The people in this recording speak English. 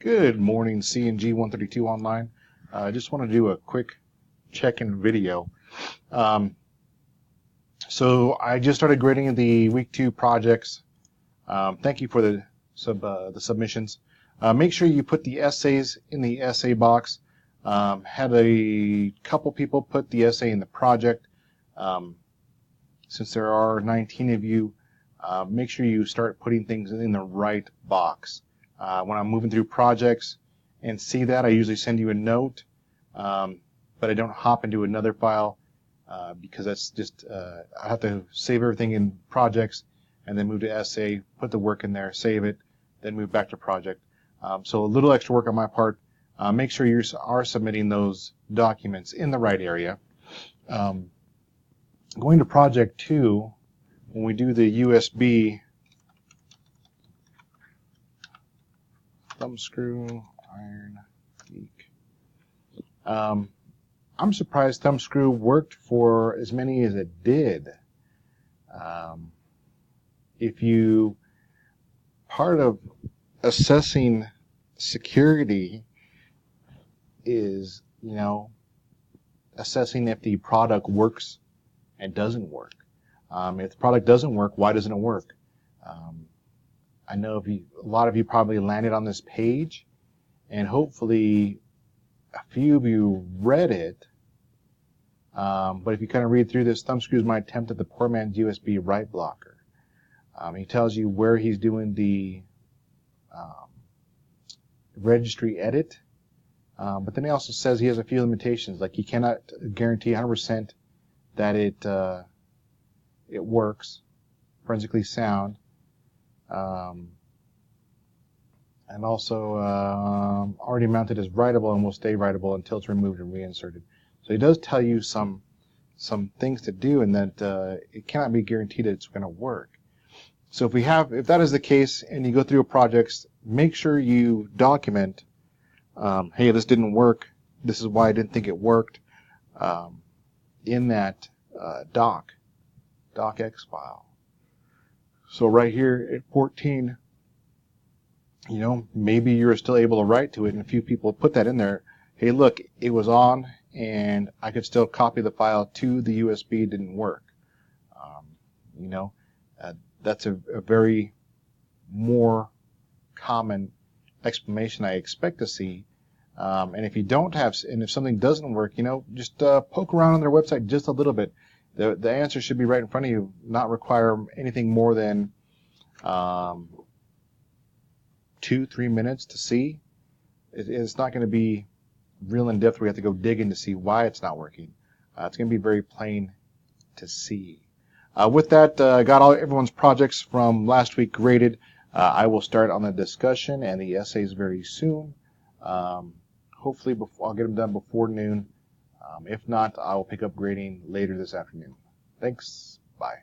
Good morning, CNG 132 Online. I just want to do a quick check-in video. So I just started grading the week 2 projects. Thank you for the submissions. Make sure you put the essays in the essay box. Had a couple people put the essay in the project. Since there are 19 of you, make sure you start putting things in the right box. When I'm moving through projects and see that, I usually send you a note, but I don't hop into another file because that's just, I have to save everything in projects and then move to essay, put the work in there, save it, then move back to project. So a little extra work on my part. Make sure you are submitting those documents in the right area. Going to project 2, when we do the USB thumb screw, iron, geek. I'm surprised thumb screw worked for as many as it did. If you, part of assessing security is, assessing if the product works and doesn't work. If the product doesn't work, why doesn't it work? I know a lot of you probably landed on this page, and hopefully a few of you read it. But if you kind of read through this, thumb screw is my attempt at the poor man's USB write blocker. He tells you where he's doing the registry edit, but then he also says he has a few limitations, like he cannot guarantee 100% that it works, forensically sound. And also already mounted as writable and will stay writable until it's removed and reinserted. So he does tell you some things to do, and that it cannot be guaranteed that it's going to work. So if that is the case, and you go through projects, make sure you document, hey, this didn't work. This is why I didn't think it worked. In that docx file. So right here at 14, maybe you're still able to write to it, and a few people put that in there. Hey, look, it was on, and I could still copy the file to the USB. It didn't work. That's a very more common explanation I expect to see. And if you don't have, and if something doesn't work, just poke around on their website just a little bit. The answer should be right in front of you, not require anything more than 2-3 minutes to see. It's not going to be real in depth where you have to go digging to see why it's not working. It's going to be very plain to see. With that, I got everyone's projects from last week graded. I will start on the discussion and the essays very soon. Hopefully I'll get them done before noon. If not, I will pick up grading later this afternoon. Thanks. Bye.